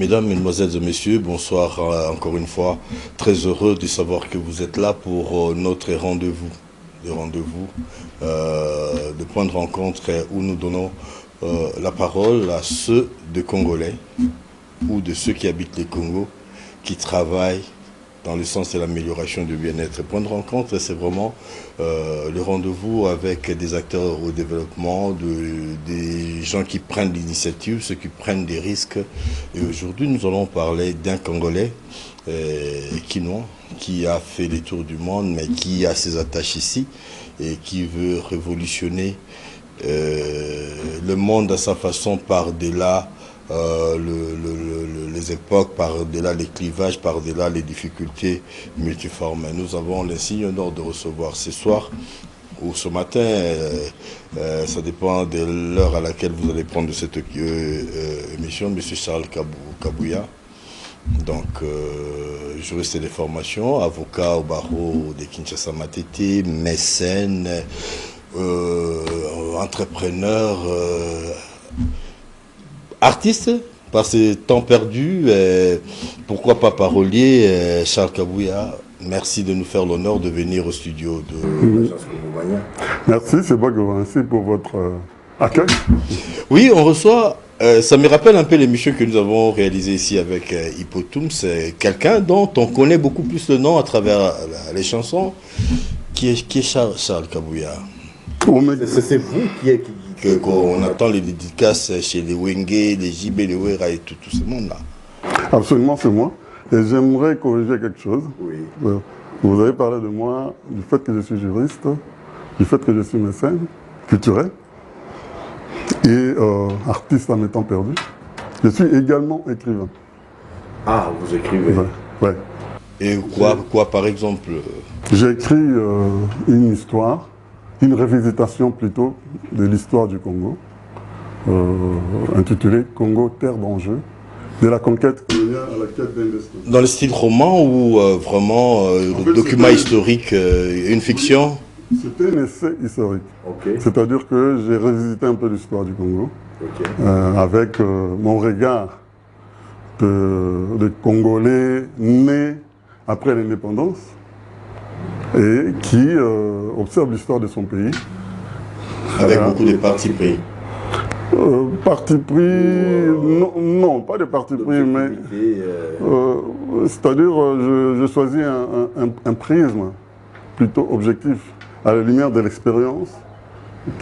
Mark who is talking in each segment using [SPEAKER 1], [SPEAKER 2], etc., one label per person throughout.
[SPEAKER 1] Mesdames, Mesdemoiselles et Messieurs, bonsoir encore une fois. Très heureux de savoir que vous êtes là pour notre rendez-vous. De point de rencontre où nous donnons la parole à ceux de Congolais ou de ceux qui habitent les Congos, qui travaillent dans le sens de l'amélioration du bien-être. Point de rencontre, c'est vraiment le rendez-vous avec des acteurs au développement, des gens qui prennent l'initiative, ceux qui prennent des risques. Et aujourd'hui, nous allons parler d'un Congolais qui a fait les tours du monde, mais qui a ses attaches ici et qui veut révolutionner le monde à sa façon par-delà les époques, par-delà les clivages, par-delà les difficultés multiformes. Nous avons l'insigne honneur de recevoir ce soir ou ce matin, ça dépend de l'heure à laquelle vous allez prendre cette émission, M. Charles Kabouya. Donc, juriste des formations, avocat au barreau de Kinshasa Matete, mécène, entrepreneur, artiste, par ces temps perdus, pourquoi pas parolier. Charles Kabouya, merci de nous faire l'honneur de venir au studio de l'agence Congo-Mania.
[SPEAKER 2] Merci, c'est moi qui vous remercie pour votre accueil. Oui,
[SPEAKER 1] on reçoit, ça me rappelle un peu l'émission que nous avons réalisée ici avec Hippotoum. C'est quelqu'un dont on connaît beaucoup plus le nom à travers les chansons, qui est Charles Kabouya.
[SPEAKER 2] C'est vous
[SPEAKER 1] qu'on attend les dédicaces chez les Wenge, les JB, les Wera et tout ce monde-là.
[SPEAKER 2] Absolument, c'est moi. Et j'aimerais corriger quelque chose.
[SPEAKER 1] Oui.
[SPEAKER 2] Vous avez parlé de moi, du fait que je suis juriste, du fait que je suis mécène, culturel, et artiste à mes temps perdus. Je suis également écrivain.
[SPEAKER 1] Ah, vous écrivez?
[SPEAKER 2] Ouais.
[SPEAKER 1] Et quoi par exemple?
[SPEAKER 2] J'ai écrit une histoire, une révisitation plutôt de l'histoire du Congo, intitulée « Congo, terre d'enjeu », de la conquête coloniale à la quête d'un destin.
[SPEAKER 1] Dans le style roman ou vraiment document historique, une fiction?
[SPEAKER 2] C'était un essai historique.
[SPEAKER 1] Okay.
[SPEAKER 2] C'est-à-dire que j'ai revisité un peu l'histoire du Congo, avec mon regard de Congolais nés après l'indépendance, et qui observe l'histoire de son pays.
[SPEAKER 1] Avec beaucoup de partis pris.
[SPEAKER 2] Parti pris, non, pas de parti pris, mais c'est-à-dire je choisis un prisme plutôt objectif, à la lumière de l'expérience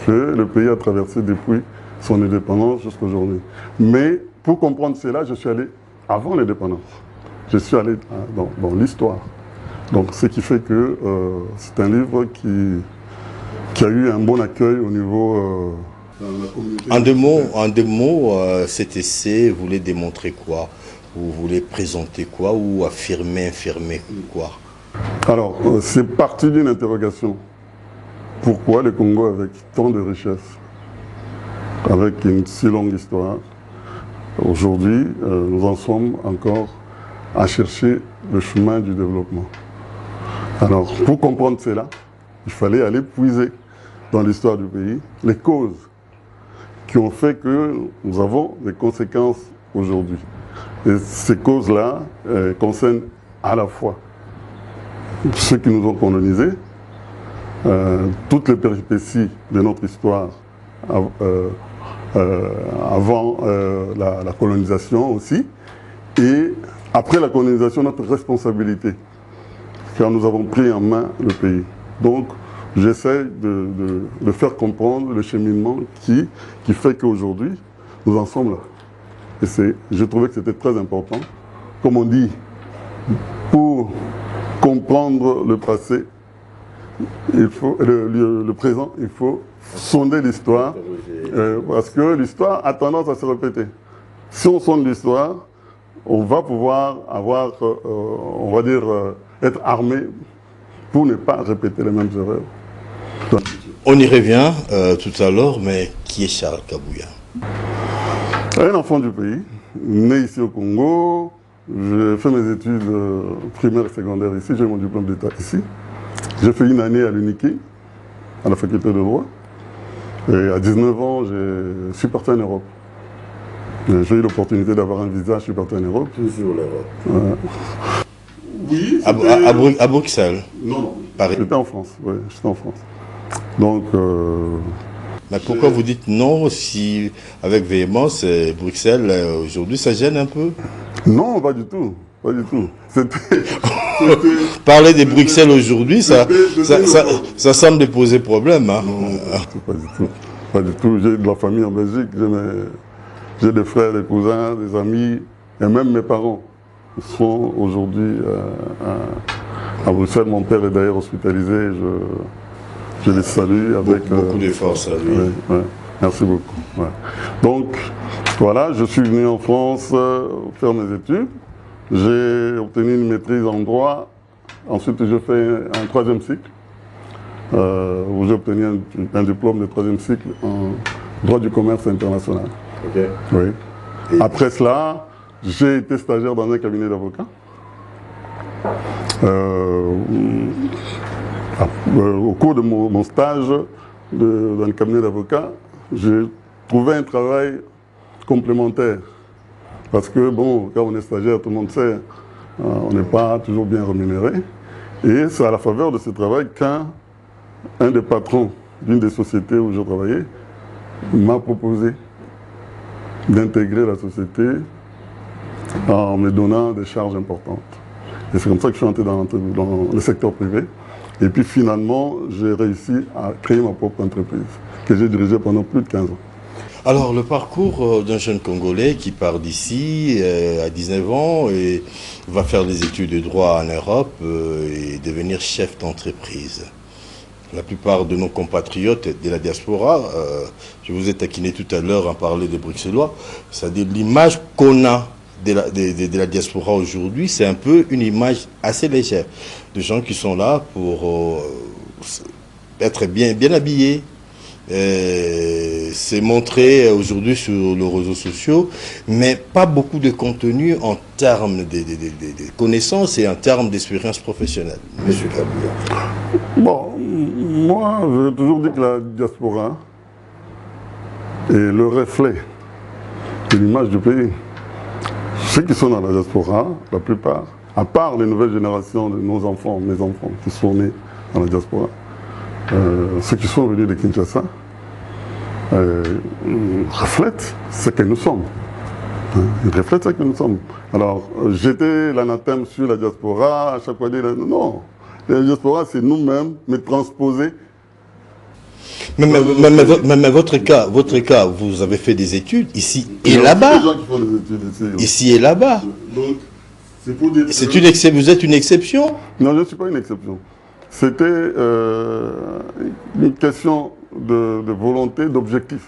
[SPEAKER 2] que le pays a traversé depuis son indépendance jusqu'à aujourd'hui. Mais pour comprendre cela, je suis allé avant l'indépendance. Je suis allé dans l'histoire. Donc, ce qui fait que c'est un livre qui a eu un bon accueil au niveau de la communauté.
[SPEAKER 1] En deux mots, cet essai voulait démontrer quoi? Vous voulez présenter quoi ou affirmer quoi?
[SPEAKER 2] Alors, c'est parti d'une interrogation. Pourquoi le Congo avec tant de richesses, avec une si longue histoire? Aujourd'hui, nous en sommes encore à chercher le chemin du développement. Alors, pour comprendre cela, il fallait aller puiser dans l'histoire du pays les causes qui ont fait que nous avons des conséquences aujourd'hui. Et ces causes-là concernent à la fois ceux qui nous ont colonisés, toutes les péripéties de notre histoire avant la colonisation aussi, et après la colonisation, notre responsabilité, car nous avons pris en main le pays. Donc, j'essaie de faire comprendre le cheminement qui fait qu'aujourd'hui, nous en sommes là. Et je trouvais que c'était très important. Comme on dit, pour comprendre le passé, il faut, le présent, il faut sonder l'histoire, parce que l'histoire a tendance à se répéter. Si on sonde l'histoire, on va pouvoir avoir, on va dire, être armé pour ne pas répéter les mêmes erreurs. Donc,
[SPEAKER 1] on y revient tout à l'heure, mais qui est Charles Kabouya?
[SPEAKER 2] Un enfant du pays, né ici au Congo. J'ai fait mes études primaires et secondaires ici, j'ai mon diplôme d'État ici. J'ai fait une année à l'UNIKI, à la faculté de droit. Et à 19 ans, je suis parti en Europe. J'ai eu l'opportunité d'avoir un visa, je suis parti en Europe.
[SPEAKER 1] Toujours l'Europe.
[SPEAKER 2] Oui,
[SPEAKER 1] à Bruxelles.
[SPEAKER 2] Non, non.
[SPEAKER 1] Paris.
[SPEAKER 2] J'étais en France, oui, j'étais en France. Donc...
[SPEAKER 1] Mais pourquoi vous dites non si, avec véhémence, Bruxelles, aujourd'hui, ça gêne un peu?
[SPEAKER 2] Non, pas du tout. Pas du tout.
[SPEAKER 1] Parler de Bruxelles aujourd'hui, ça semble poser problème. Hein.
[SPEAKER 2] Non, pas du tout. Pas du tout. J'ai de la famille en Belgique, j'ai des frères, des cousins, des amis, et même mes parents sont aujourd'hui à Bruxelles. Mon père est d'ailleurs hospitalisé. Je les salue avec...
[SPEAKER 1] Beaucoup de force à lui.
[SPEAKER 2] Ouais, merci beaucoup. Ouais. Donc, voilà, je suis venu en France faire mes études. J'ai obtenu une maîtrise en droit. Ensuite, j'ai fait un troisième cycle, où j'ai obtenu un diplôme de troisième cycle en droit du commerce international.
[SPEAKER 1] Okay.
[SPEAKER 2] Oui. Après cela, j'ai été stagiaire dans un cabinet d'avocats. Au cours de mon stage dans le cabinet d'avocat, j'ai trouvé un travail complémentaire. Parce que, bon, quand on est stagiaire, tout le monde sait, on n'est pas toujours bien rémunéré. Et c'est à la faveur de ce travail qu'un des patrons d'une des sociétés où je travaillais m'a proposé d'intégrer la société en me donnant des charges importantes. Et c'est comme ça que je suis entré dans le secteur privé. Et puis finalement, j'ai réussi à créer ma propre entreprise, que j'ai dirigée pendant plus de 15 ans.
[SPEAKER 1] Alors, le parcours d'un jeune Congolais qui part d'ici à 19 ans et va faire des études de droit en Europe et devenir chef d'entreprise. La plupart de nos compatriotes de la diaspora, je vous ai taquiné tout à l'heure en parlant des Bruxellois, c'est-à-dire l'image qu'on a de la diaspora aujourd'hui, c'est un peu une image assez légère. De gens qui sont là pour être bien habillés, c'est montré aujourd'hui sur les réseaux sociaux, mais pas beaucoup de contenu en termes de connaissances et en termes d'expérience professionnelle. Monsieur Kabila.
[SPEAKER 2] Bon, moi, j'ai toujours dit que la diaspora est le reflet de l'image du pays. Ceux qui sont dans la diaspora, la plupart, à part les nouvelles générations de nos enfants, mes enfants, qui sont nés dans la diaspora, ceux qui sont venus de Kinshasa, reflètent ce que nous sommes. Ils reflètent ce que nous sommes. Alors, jeter l'anathème sur la diaspora, à chaque fois dire non. La diaspora, c'est nous-mêmes, mais transposés.
[SPEAKER 1] Mais votre cas, vous avez fait des études ici et là-bas. Ici et là-bas.
[SPEAKER 2] Donc, c'est pour dire.
[SPEAKER 1] Vous êtes une exception?
[SPEAKER 2] Non, je ne suis pas une exception. C'était une question de volonté, d'objectif.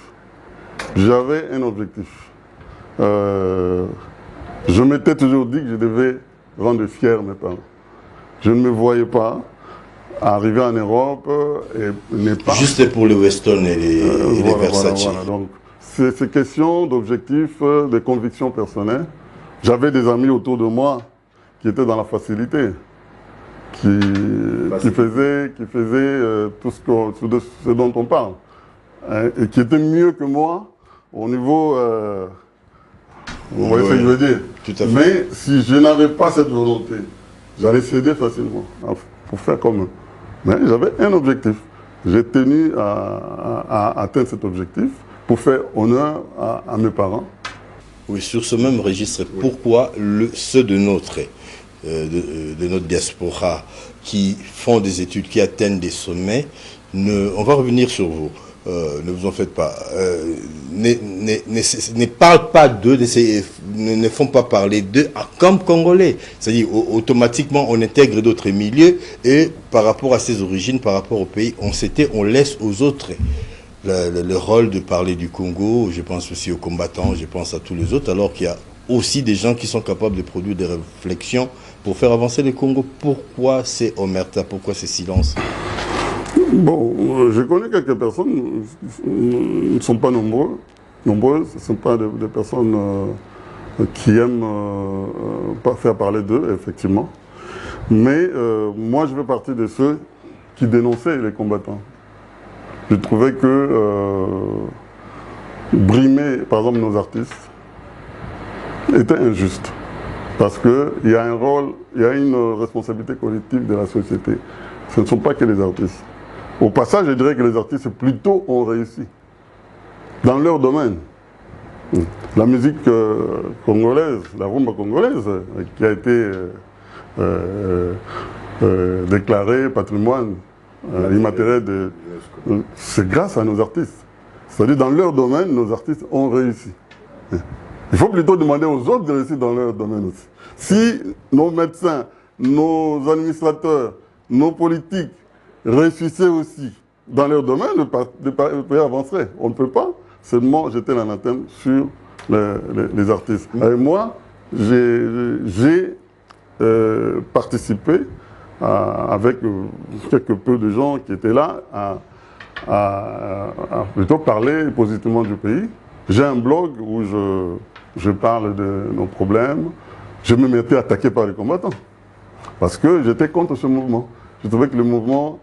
[SPEAKER 2] J'avais un objectif. Je m'étais toujours dit que je devais rendre fiers mes parents. Je ne me voyais pas arriver en Europe et ne pas...
[SPEAKER 1] Juste pour les Weston et les Versace.
[SPEAKER 2] Voilà. Donc, c'est question d'objectifs, de convictions personnelles. J'avais des amis autour de moi qui étaient dans la facilité, qui faisaient tout ce dont on parle, et qui étaient mieux que moi au niveau... vous voyez ce que je veux dire?
[SPEAKER 1] Tout à fait.
[SPEAKER 2] Mais si je n'avais pas cette volonté, j'allais céder facilement pour faire comme eux. Mais j'avais un objectif. J'ai tenu à atteindre cet objectif pour faire honneur à mes parents.
[SPEAKER 1] Oui, sur ce même registre, pourquoi ceux de notre diaspora qui font des études, qui atteignent des sommets, on va revenir sur vous. Ne vous en faites pas, ne parlent pas d'eux, ne font pas parler d'eux comme Congolais. C'est-à-dire, automatiquement, on intègre d'autres milieux et par rapport à ses origines, par rapport au pays, on laisse aux autres le rôle de parler du Congo. Je pense aussi aux combattants, je pense à tous les autres, alors qu'il y a aussi des gens qui sont capables de produire des réflexions pour faire avancer le Congo. Pourquoi c'est omerta? Pourquoi c'est silence?
[SPEAKER 2] Bon, j'ai connu quelques personnes, ils ne sont pas nombreuses, ce ne sont pas des personnes qui aiment faire parler d'eux, effectivement. Mais moi, je fais partie de ceux qui dénonçaient les combattants. Je trouvais que brimer, par exemple, nos artistes, était injuste. Parce qu'il y a un rôle, il y a une responsabilité collective de la société. Ce ne sont pas que les artistes. Au passage, je dirais que les artistes plutôt ont réussi dans leur domaine. La musique congolaise, la rumba congolaise, qui a été déclarée patrimoine immatériel, c'est grâce à nos artistes. C'est-à-dire dans leur domaine, nos artistes ont réussi. Il faut plutôt demander aux autres de réussir dans leur domaine aussi. Si nos médecins, nos administrateurs, nos politiques réussissaient aussi dans leur domaine, le pays avancerait. On ne peut pas seulement jeter l'anathème sur les artistes. Et moi, j'ai participé avec quelques peu de gens qui étaient là à plutôt parler positivement du pays. J'ai un blog où je parle de nos problèmes. Je me mettais attaqué par les combattants parce que j'étais contre ce mouvement. Je trouvais que le mouvement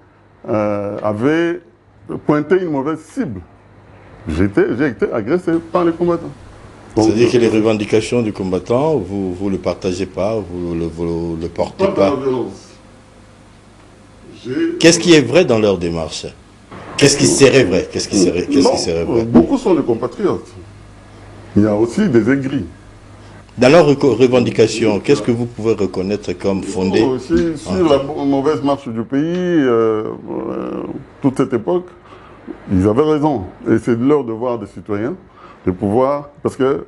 [SPEAKER 2] avait pointé une mauvaise cible. J'ai été agressé par les combattants.
[SPEAKER 1] C'est-à-dire que les revendications du combattant, vous ne le partagez pas, vous ne le portez pas.
[SPEAKER 2] Dans la violence.
[SPEAKER 1] Qu'est-ce qui est vrai dans leur démarche? Qu'est-ce qui serait vrai? Qu'est-ce qui serait vrai?
[SPEAKER 2] Beaucoup sont des compatriotes. Il y a aussi des aigris.
[SPEAKER 1] Dans leurs revendications, qu'est-ce que vous pouvez reconnaître comme fondé?
[SPEAKER 2] Sur la mauvaise marche du pays, toute cette époque, ils avaient raison. Et c'est de leur devoir de citoyens de pouvoir, parce qu'il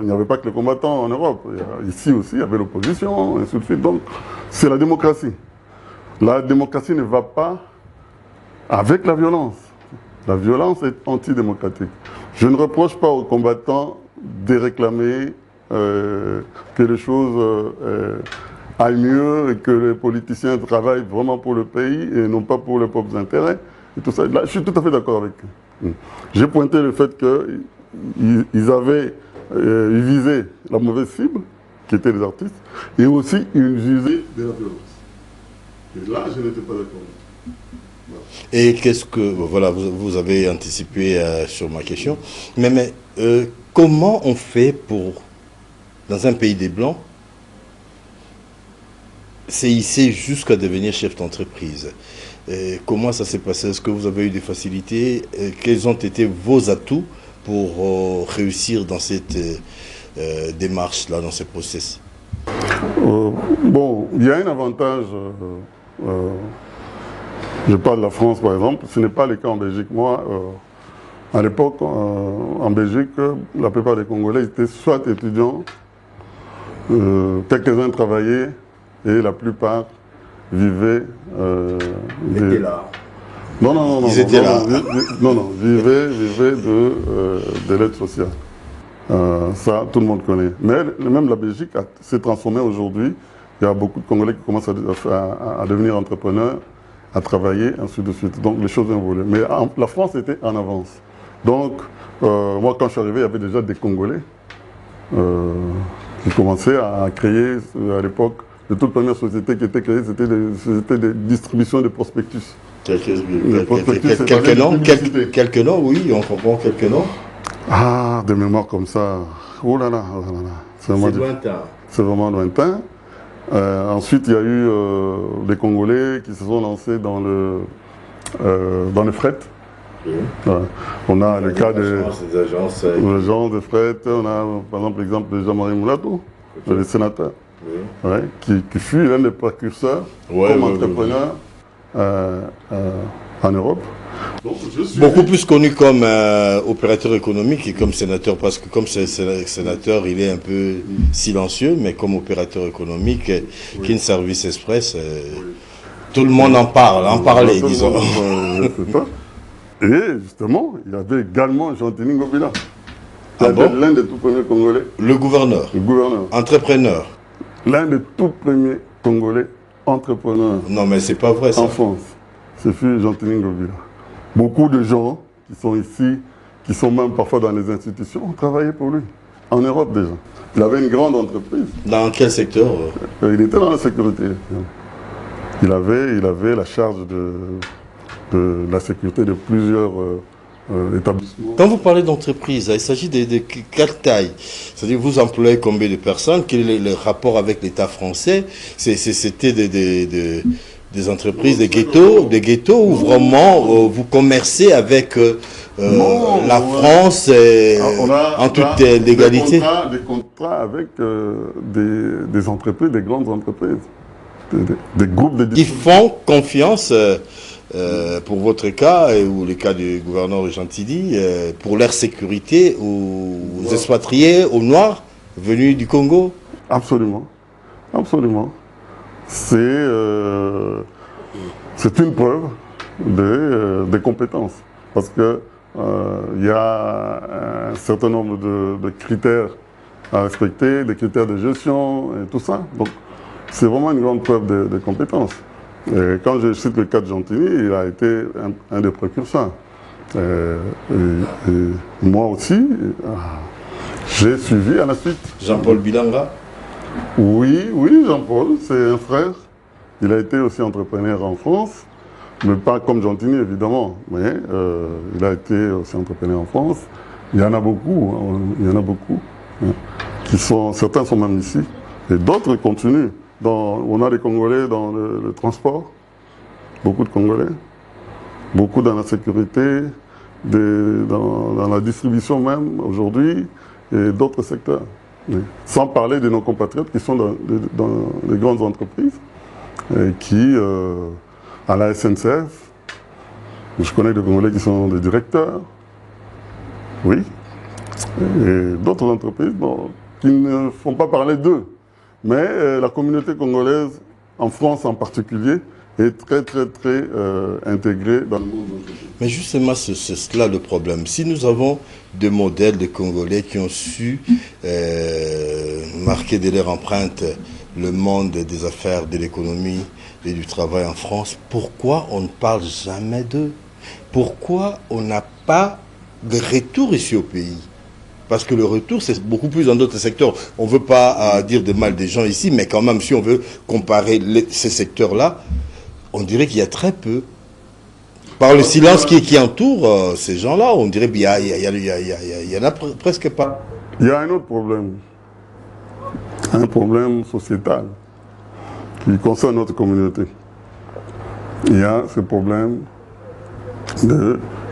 [SPEAKER 2] n'y avait pas que les combattants en Europe. Ici aussi, il y avait l'opposition, et ainsi de suite. Donc, c'est la démocratie. La démocratie ne va pas avec la violence. La violence est antidémocratique. Je ne reproche pas aux combattants de réclamer que les choses aillent mieux et que les politiciens travaillent vraiment pour le pays et non pas pour les propres intérêts. Et tout ça. Là, je suis tout à fait d'accord avec eux. J'ai pointé le fait qu'ils ils visaient la mauvaise cible, qui était les artistes, et aussi ils visaient de la violence. Et là, je n'étais pas d'accord.
[SPEAKER 1] Et qu'est-ce que... Voilà, vous avez anticipé sur ma question. Mais comment on fait pour, dans un pays des Blancs, s'hisser jusqu'à devenir chef d'entreprise? Comment ça s'est passé? Est-ce que vous avez eu des facilités? Quels ont été vos atouts pour réussir dans cette démarche-là, dans ce process?
[SPEAKER 2] Bon, il y a un avantage... je parle de la France par exemple, ce n'est pas le cas en Belgique. Moi, à l'époque, en Belgique, la plupart des Congolais étaient soit étudiants, quelques-uns travaillaient et la plupart vivaient...
[SPEAKER 1] Ils étaient là.
[SPEAKER 2] Non,
[SPEAKER 1] ils étaient là.
[SPEAKER 2] Vivaient de l'aide sociale. Ça, tout le monde connaît. Mais même la Belgique s'est transformée aujourd'hui. Il y a beaucoup de Congolais qui commencent à devenir entrepreneurs, à travailler, ainsi de suite. Donc les choses ont évolué. Mais la France était en avance. Donc, moi, quand je suis arrivé, il y avait déjà des Congolais qui commençaient à créer, à l'époque, de toute première société qui était créée, c'était des sociétés de distribution de prospectus.
[SPEAKER 1] Quelques noms, oui, on comprend quelques noms.
[SPEAKER 2] Ah, des mémoires comme ça. Oh là là, oh là là.
[SPEAKER 1] C'est lointain.
[SPEAKER 2] C'est vraiment lointain. Ensuite, il y a eu des Congolais qui se sont lancés dans le fret. Okay. On a le cas des agences de fret. On a par exemple l'exemple de Jean-Marie Moulato, le sénateur, qui fut l'un des précurseurs comme entrepreneur en Europe. Donc,
[SPEAKER 1] beaucoup plus connu comme opérateur économique et comme sénateur, parce que comme sénateur, il est un peu silencieux, mais comme opérateur économique, Kin Service Express, tout le monde en parlait, disons.
[SPEAKER 2] Et justement, il y avait également Jean-Denis Ngobila, l'un des tout premiers Congolais.
[SPEAKER 1] Le gouverneur. Entrepreneur.
[SPEAKER 2] L'un des tout premiers Congolais entrepreneurs.
[SPEAKER 1] Non, mais c'est pas vrai ça.
[SPEAKER 2] En France. Ce fut Jean-Denis Ngobila. Beaucoup de gens qui sont ici, qui sont même parfois dans les institutions, ont travaillé pour lui. En Europe déjà. Il avait une grande entreprise.
[SPEAKER 1] Dans quel secteur?
[SPEAKER 2] Il était dans la sécurité. Il avait la charge de la sécurité de plusieurs établissements.
[SPEAKER 1] Quand vous parlez d'entreprise, il s'agit de quelle taille? C'est-à-dire, vous employez combien de personnes? Quel est le rapport avec l'État français? C'était des entreprises, des ghettos où vraiment vous commercez avec la France en toute légalité?
[SPEAKER 2] Des contrats avec des entreprises, des grandes entreprises, des groupes de distribution.
[SPEAKER 1] Ils font confiance pour votre cas ou le cas du gouverneur de Gentilly pour leur sécurité aux expatriés, aux Noirs venus du Congo?
[SPEAKER 2] Absolument, absolument. C'est une preuve des compétences. Parce que y a un certain nombre de critères à respecter, des critères de gestion et tout ça. Donc, c'est vraiment une grande preuve de compétences. Et quand je cite le cas de Gentilly, il a été un des précurseurs. Et moi aussi, j'ai suivi à la suite.
[SPEAKER 1] Jean-Paul Bilanga?
[SPEAKER 2] Oui, Jean-Paul, c'est un frère. Il a été aussi entrepreneur en France, mais pas comme Gentilly évidemment, mais il a été aussi entrepreneur en France. Il y en a beaucoup, hein. Certains sont même ici, et d'autres continuent. On a des Congolais dans le transport, beaucoup de Congolais, beaucoup dans la sécurité, dans la distribution même aujourd'hui, et d'autres secteurs. Oui. Sans parler de nos compatriotes qui sont dans les grandes entreprises, et qui, à la SNCF, je connais des Congolais qui sont des directeurs, oui, et d'autres entreprises qui ne font pas parler d'eux. Mais la communauté congolaise, en France en particulier, est très intégrée dans le monde.
[SPEAKER 1] Mais justement, c'est cela le problème. Si nous avons des modèles de Congolais qui ont su marquer de leur empreinte le monde des affaires, de l'économie et du travail en France, pourquoi on ne parle jamais d'eux? Pourquoi on n'a pas de retour ici au pays? Parce que le retour, c'est beaucoup plus dans d'autres secteurs. On ne veut pas dire de mal des gens ici, mais quand même, si on veut comparer ces secteurs-là, on dirait qu'il y a très peu. Par le silence qui entoure ces gens-là, on dirait qu'il y en a presque pas.
[SPEAKER 2] Il y a un autre problème. Un problème sociétal qui concerne notre communauté. Il y a ce problème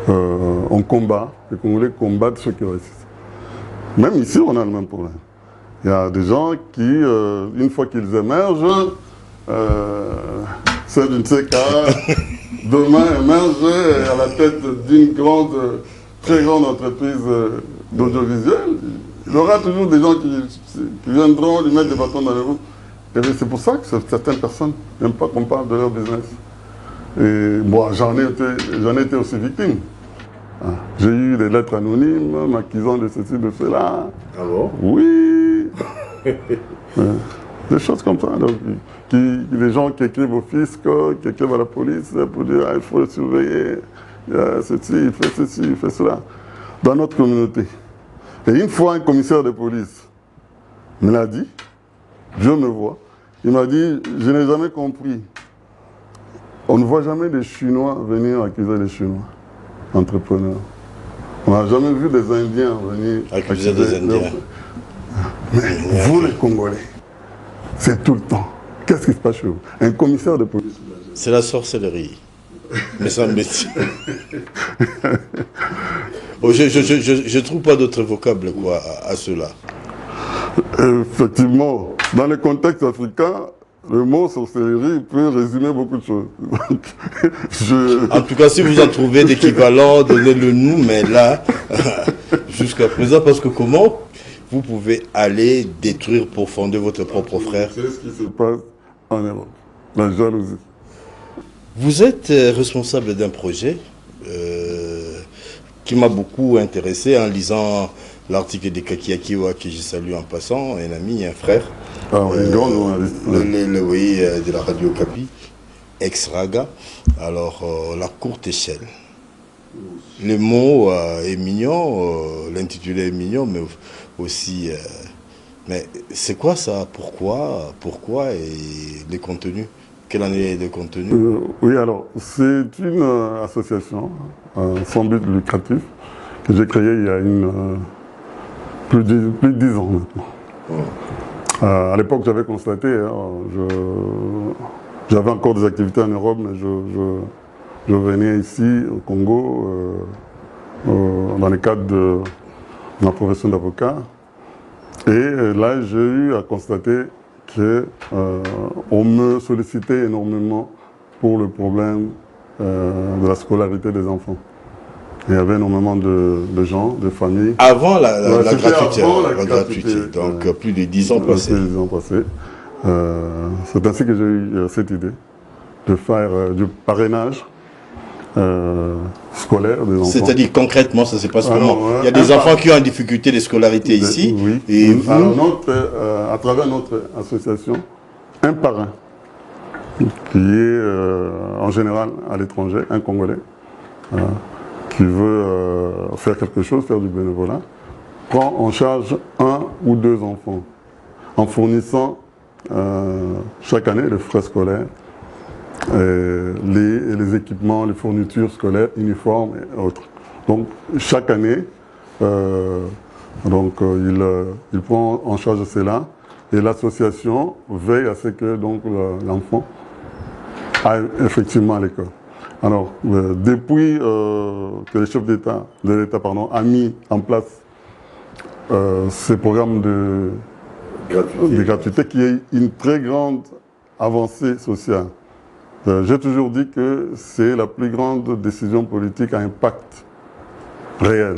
[SPEAKER 2] on combat, les Congolais combattent ceux qui résistent. Même ici, on a le même problème. Il y a des gens qui, une fois qu'ils émergent, c'est d'une CK, demain émergent à la tête d'une très grande entreprise d'audiovisuel. Il y aura toujours des gens qui viendront lui mettre des bâtons dans les roues. Et c'est pour ça que certaines personnes n'aiment pas qu'on parle de leur business. Et moi, j'en ai été aussi victime. J'ai eu des lettres anonymes m'accusant de ceci, de cela.
[SPEAKER 1] Ah bon?
[SPEAKER 2] Oui. Des choses comme ça. Donc, les gens qui écrivent au fisc, qui écrivent à la police pour dire il faut le surveiller, il fait ceci, il fait cela. Dans notre communauté. Et une fois, un commissaire de police me l'a dit, Dieu me voit, il m'a dit, je n'ai jamais compris. On ne voit jamais des Chinois venir accuser les Chinois, entrepreneurs. On n'a jamais vu des Indiens venir
[SPEAKER 1] accuser des Indiens.
[SPEAKER 2] Mais vous, les Congolais, c'est tout le temps. Qu'est-ce qui se passe chez vous? Un commissaire de police.
[SPEAKER 1] C'est la sorcellerie. Mais ça me je ne trouve pas d'autres vocables à cela.
[SPEAKER 2] Effectivement, dans le contexte africain, le mot sorcellerie peut résumer beaucoup de choses.
[SPEAKER 1] En tout cas, si vous en trouvez d'équivalent, donnez-le nous, mais là, jusqu'à présent, parce que comment vous pouvez aller détruire pour fonder votre propre frère?
[SPEAKER 2] C'est ce qui se passe en Europe, la jalousie.
[SPEAKER 1] Vous êtes responsable d'un projet qui m'a beaucoup intéressé en lisant l'article de Kaki Akiwa, que je salue en passant, un ami, un frère.
[SPEAKER 2] Ah oui, grand journaliste.
[SPEAKER 1] Oui, de la radio Capi, ex-Raga. Alors, la courte échelle. Le mot est mignon, l'intitulé est mignon, mais aussi... mais c'est quoi ça? Pourquoi et les contenus? Quelle en est le contenu?
[SPEAKER 2] Oui, alors, c'est une association sans but lucratif que j'ai créée il y a plus de 10 ans maintenant. À l'époque, j'avais constaté, j'avais encore des activités en Europe, mais je venais ici au Congo dans le cadre de ma profession d'avocat. Et là, j'ai eu à constater qu'on me sollicitait énormément pour le problème de la scolarité des enfants. Il y avait énormément de gens, de familles.
[SPEAKER 1] Avant la gratuité,
[SPEAKER 2] avant la gratuité,
[SPEAKER 1] donc plus de 10 ans passés.
[SPEAKER 2] Plus de 10 ans passés. C'est ainsi que j'ai eu cette idée de faire du parrainage scolaire des enfants.
[SPEAKER 1] C'est-à-dire concrètement, ça se passe comment? Il y a des enfants qui ont en difficulté de scolarité ici.
[SPEAKER 2] Oui.
[SPEAKER 1] Et vous...
[SPEAKER 2] Alors à travers notre association, un parrain, qui est en général à l'étranger, un Congolais, qui veut faire quelque chose, faire du bénévolat, prend en charge 1 ou 2 enfants, en fournissant chaque année les frais scolaires, les équipements, les fournitures scolaires, uniformes et autres. Donc chaque année, il prend en charge cela et l'association veille à ce que l'enfant aille effectivement à l'école. Alors, depuis que le chef de l'État a mis en place ces programmes de gratuité, qui est une très grande avancée sociale. J'ai toujours dit que c'est la plus grande décision politique à impact réel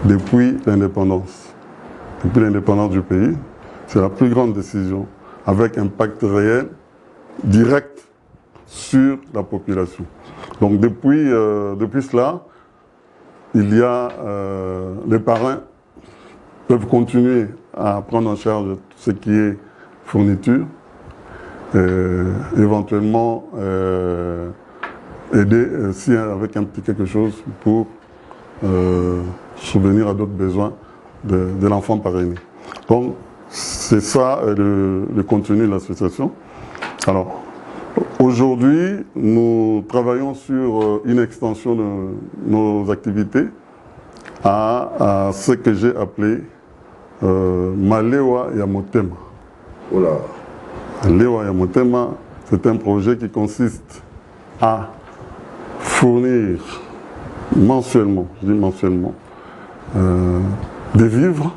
[SPEAKER 2] depuis l'indépendance. Depuis l'indépendance du pays, c'est la plus grande décision avec impact réel, direct sur la population. Donc depuis cela, il y a les parrains peuvent continuer à prendre en charge tout ce qui est fourniture, éventuellement aider si avec un petit quelque chose pour subvenir à d'autres besoins de l'enfant parrainé. Donc c'est ça le contenu de l'association. Alors aujourd'hui, nous travaillons sur une extension de nos activités à ce que j'ai appelé Malewa Yamotema.
[SPEAKER 1] Voilà.
[SPEAKER 2] Malewa Yamotema, c'est un projet qui consiste à fournir mensuellement, je dis mensuellement, des vivres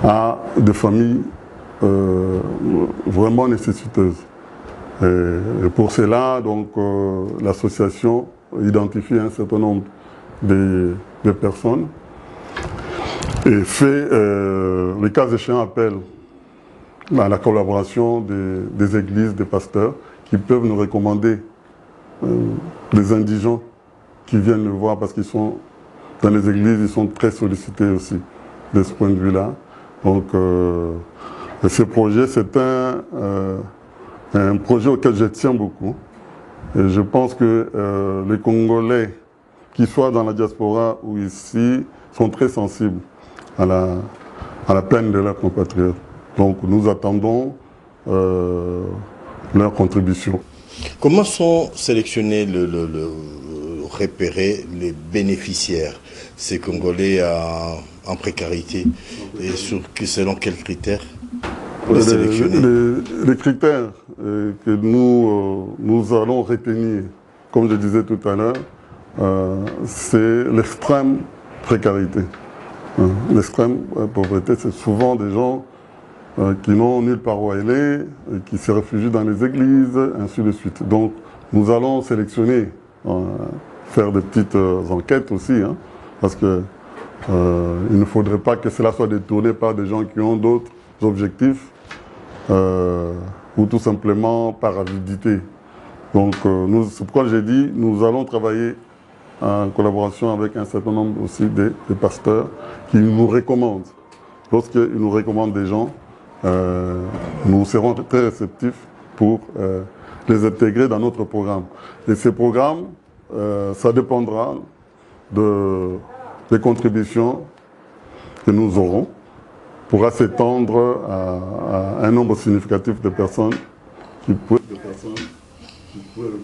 [SPEAKER 2] à des familles vraiment nécessiteuses. Et pour cela, l'association identifie un certain nombre de personnes et fait, les cas échéants, appelle à la collaboration des églises, des pasteurs, qui peuvent nous recommander des indigents qui viennent le voir parce qu'ils sont dans les églises, ils sont très sollicités aussi de ce point de vue-là. Donc, ce projet, c'est un projet auquel je tiens beaucoup. Et je pense que les Congolais, qu'ils soient dans la diaspora ou ici, sont très sensibles à la peine de leurs compatriotes. Donc nous attendons leur contribution.
[SPEAKER 1] Comment sont sélectionnés, repérés les bénéficiaires, ces Congolais en précarité, et selon quels critères pour les sélectionner?
[SPEAKER 2] Les critères que nous allons retenir, comme je disais tout à l'heure, c'est l'extrême précarité. L'extrême pauvreté, c'est souvent des gens qui n'ont nulle part où aller, qui se réfugient dans les églises, ainsi de suite. Donc nous allons sélectionner, faire des petites enquêtes aussi, hein, parce que il ne faudrait pas que cela soit détourné par des gens qui ont d'autres objectifs ou tout simplement par avidité. Donc c'est pourquoi j'ai dit nous allons travailler en collaboration avec un certain nombre aussi des pasteurs qui nous recommandent. Lorsqu'ils nous recommandent des gens, nous serons très réceptifs pour les intégrer dans notre programme. Et ces programmes, ça dépendra des contributions que nous aurons, pourra s'étendre à un nombre significatif de personnes qui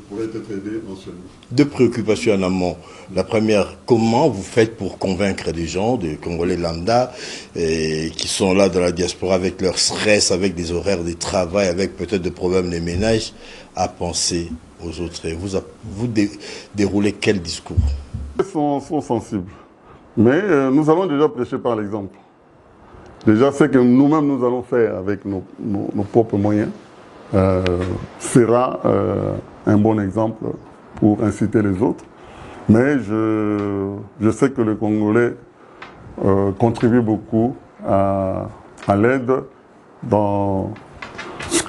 [SPEAKER 2] pourraient être aidés mensuellement.
[SPEAKER 1] Deux préoccupations en amont. La première, comment vous faites pour convaincre des gens, des Congolais lambda, qui sont là dans la diaspora avec leur stress, avec des horaires de travail, avec peut-être des problèmes de ménage, à penser aux autres. Et vous déroulez quel discours?
[SPEAKER 2] Ils sont sensibles. Mais nous allons déjà prêcher par l'exemple. Déjà, ce que nous-mêmes nous allons faire avec nos propres moyens sera un bon exemple pour inciter les autres. Mais je sais que les Congolais contribuent beaucoup à l'aide,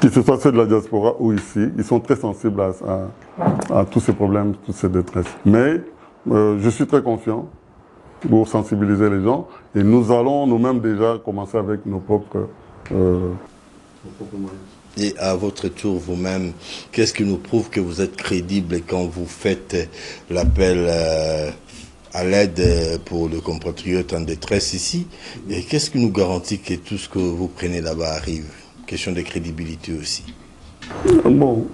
[SPEAKER 2] que ce soit ceux de la diaspora ou ici. Ils sont très sensibles à tous ces problèmes, toutes ces détresses. Mais je suis très confiant pour sensibiliser les gens. Et nous allons nous-mêmes déjà commencer avec nos propres moyens.
[SPEAKER 1] Et à votre tour, vous-même, qu'est-ce qui nous prouve que vous êtes crédible quand vous faites l'appel à l'aide pour le compatriote en détresse ici? Et qu'est-ce qui nous garantit que tout ce que vous prenez là-bas arrive? Question de crédibilité aussi.
[SPEAKER 2] Bon,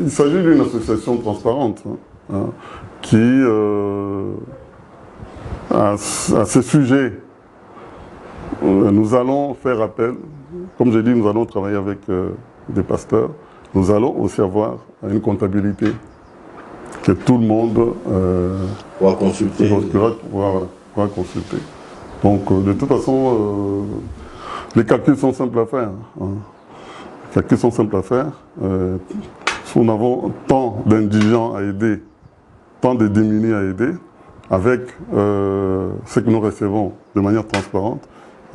[SPEAKER 2] il s'agit d'une association transparente qui, à ce sujet, nous allons faire appel. Comme j'ai dit, nous allons travailler avec des pasteurs. Nous allons aussi avoir une comptabilité que tout le monde
[SPEAKER 1] pourra consulter.
[SPEAKER 2] Pourra consulter. Donc, de toute façon, les calculs sont simples à faire. Les calculs sont simples à faire. Si nous avons tant d'indigents à aider, tant de démunis à aider, avec ce que nous recevons de manière transparente,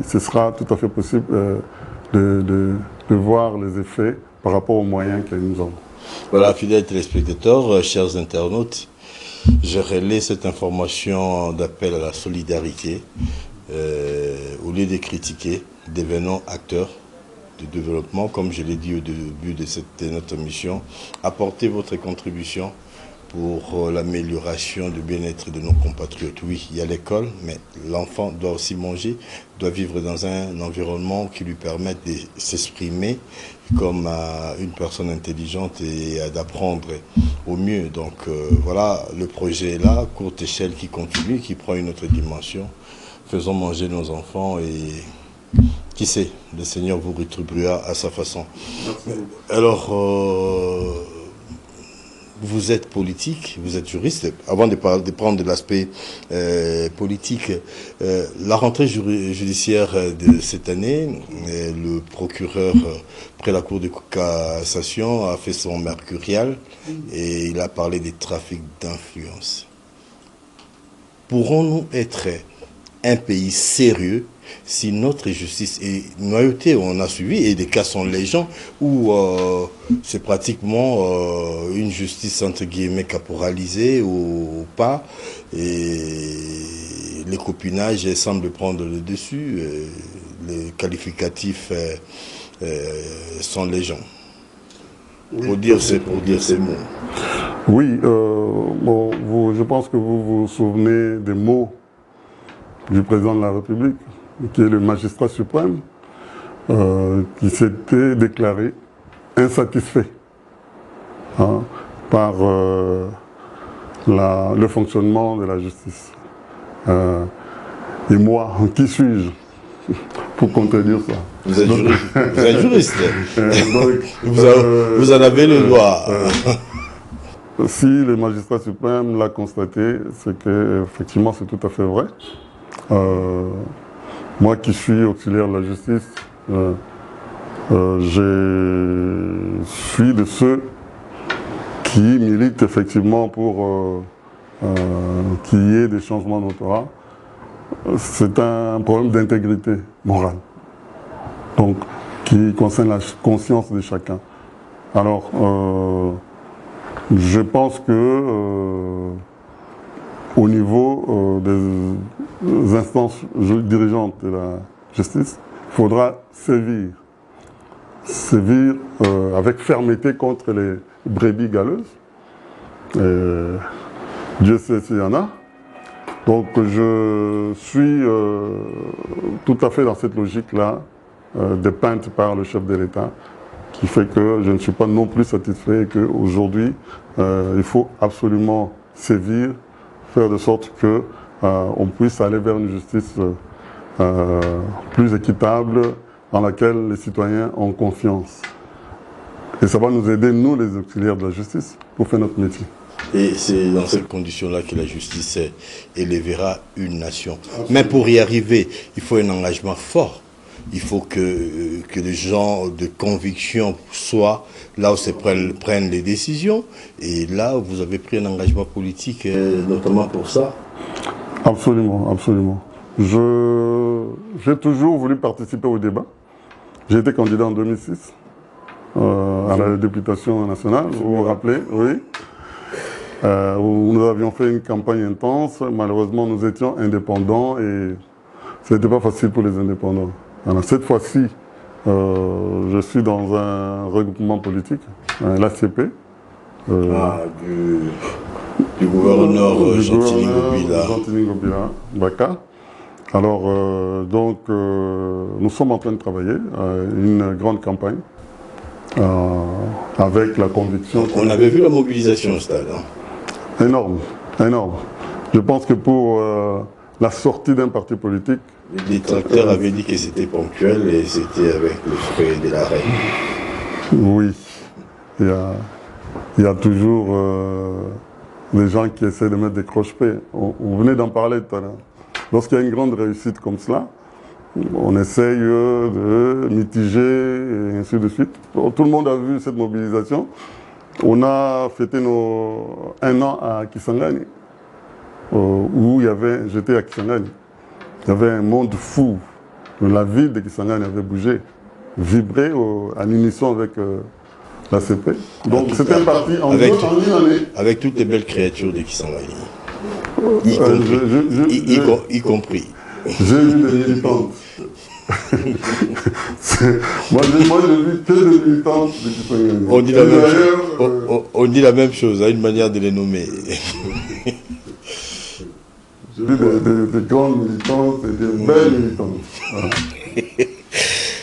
[SPEAKER 2] ce sera tout à fait possible de voir les effets par rapport aux moyens que nous avons.
[SPEAKER 1] Voilà, fidèles téléspectateurs, chers internautes, je relaie cette information d'appel à la solidarité. Au lieu de critiquer, devenons acteurs de développement, comme je l'ai dit au début de notre mission. Apportez votre contribution pour l'amélioration du bien-être de nos compatriotes. Oui, il y a l'école, mais l'enfant doit aussi manger, doit vivre dans un environnement qui lui permette de s'exprimer comme une personne intelligente et d'apprendre au mieux. Donc voilà, le projet est là, courte échelle qui continue, qui prend une autre dimension. Faisons manger nos enfants et qui sait, le Seigneur vous rétribuera à sa façon. Alors, vous êtes politique, vous êtes juriste. Avant de prendre de l'aspect politique, la rentrée judiciaire de cette année, le procureur près la Cour de cassation a fait son mercurial et il a parlé des trafics d'influence. Pourrons-nous être un pays sérieux si notre justice est noyautée? On a suivi, et des cas sont légion, où c'est pratiquement une justice entre guillemets caporalisée ou pas, et les copinages semblent prendre le dessus, les qualificatifs sont légion. Pour dire ces mots.
[SPEAKER 2] Oui, bon, je pense que vous vous souvenez des mots du président de la République, qui est le magistrat suprême, qui s'était déclaré insatisfait par le fonctionnement de la justice. Et moi, qui suis-je pour contredire ça?
[SPEAKER 1] Vous êtes juriste. Vous êtes juriste.
[SPEAKER 2] Donc,
[SPEAKER 1] vous en avez le droit.
[SPEAKER 2] Si le magistrat suprême l'a constaté, c'est qu'effectivement c'est tout à fait vrai. Moi qui suis auxiliaire de la justice, je suis de ceux qui militent effectivement pour qu'il y ait des changements notoires. C'est un problème d'intégrité morale, donc qui concerne la conscience de chacun. Alors, je pense que au niveau des instances dirigeantes de la justice, il faudra sévir avec fermeté contre les brebis galeuses. Dieu sait s'il y en a. Donc je suis tout à fait dans cette logique-là, dépeinte par le chef de l'État, qui fait que je ne suis pas non plus satisfait et qu'aujourd'hui, il faut absolument sévir, faire de sorte qu'on puisse aller vers une justice plus équitable, dans laquelle les citoyens ont confiance. Et ça va nous aider, nous, les auxiliaires de la justice, pour faire notre métier.
[SPEAKER 1] Et c'est dans cette condition-là que la justice élèvera une nation. Mais pour y arriver, il faut un engagement fort. Il faut que les gens de conviction soient là où se prennent les décisions. Et là, vous avez pris un engagement politique, notamment pour ça.
[SPEAKER 2] Absolument, absolument. J'ai toujours voulu participer au débat. J'ai été candidat en 2006 à la députation nationale, vous vous rappelez, oui. Où nous avions fait une campagne intense. Malheureusement, nous étions indépendants et ce n'était pas facile pour les indépendants. Alors, cette fois-ci, je suis dans un regroupement politique, l'ACP.
[SPEAKER 1] Du gouverneur Gentilly
[SPEAKER 2] Ngobila Baka. Alors, nous sommes en train de travailler une grande campagne avec la conviction...
[SPEAKER 1] On avait vu la mobilisation au stade.
[SPEAKER 2] Énorme, énorme. Je pense que pour la sortie d'un parti politique...
[SPEAKER 1] Les détracteurs avaient dit que c'était ponctuel et c'était avec le frais de la reine.
[SPEAKER 2] Oui, il y a toujours des gens qui essaient de mettre des croche-pieds. On venait d'en parler tout à l'heure. Lorsqu'il y a une grande réussite comme cela, on essaye de mitiger et ainsi de suite. Tout le monde a vu cette mobilisation. On a fêté un an à Kisangani, où j'étais à Kisangani. Il y avait un monde fou. La ville de Kisangani avait bougé, vibré à l'unisson avec l'ACP. Donc c'était un parti en une année.
[SPEAKER 1] Avec toutes les belles créatures de Kisangani. Y compris.
[SPEAKER 2] J'ai vu des militantes. moi, j'ai vu que des militantes de Kisangani.
[SPEAKER 1] On dit la même chose, à une manière de les nommer.
[SPEAKER 2] J'ai vu des grandes militantes et des belles militantes. Voilà.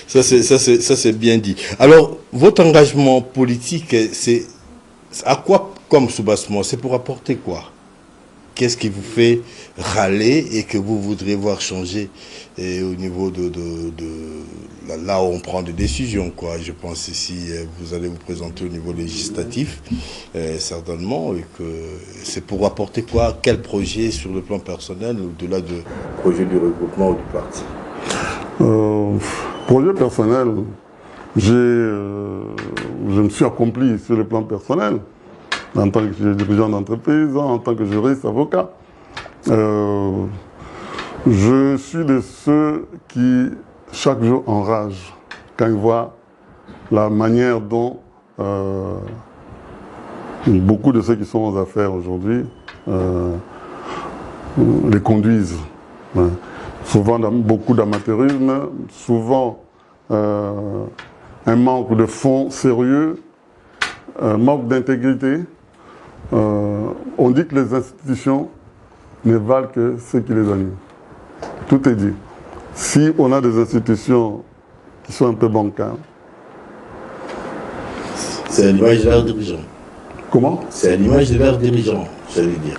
[SPEAKER 1] Ça c'est bien dit. Alors, votre engagement politique, c'est à quoi comme soubassement? C'est pour apporter quoi? Qu'est-ce qui vous fait râler et que vous voudrez voir changer au niveau de là où on prend des décisions, quoi. Je pense ici, vous allez vous présenter au niveau législatif, certainement, et que c'est pour apporter quoi? Quel projet sur le plan personnel, au-delà du projet du regroupement ou du parti?
[SPEAKER 2] Projet personnel, je me suis accompli sur le plan personnel, en tant que dirigeant d'entreprise, en tant que juriste, avocat. Je suis de ceux qui, chaque jour, enragent quand ils voient la manière dont beaucoup de ceux qui sont aux affaires aujourd'hui les conduisent. Souvent beaucoup d'amateurisme, souvent un manque de fond sérieux, un manque d'intégrité. On dit que les institutions ne valent que ceux qui les animent. Tout est dit. Si on a des institutions qui sont un peu bancales.
[SPEAKER 1] C'est à l'image de leurs dirigeants.
[SPEAKER 2] Comment?
[SPEAKER 1] C'est à l'image de leurs dirigeants, j'allais dire.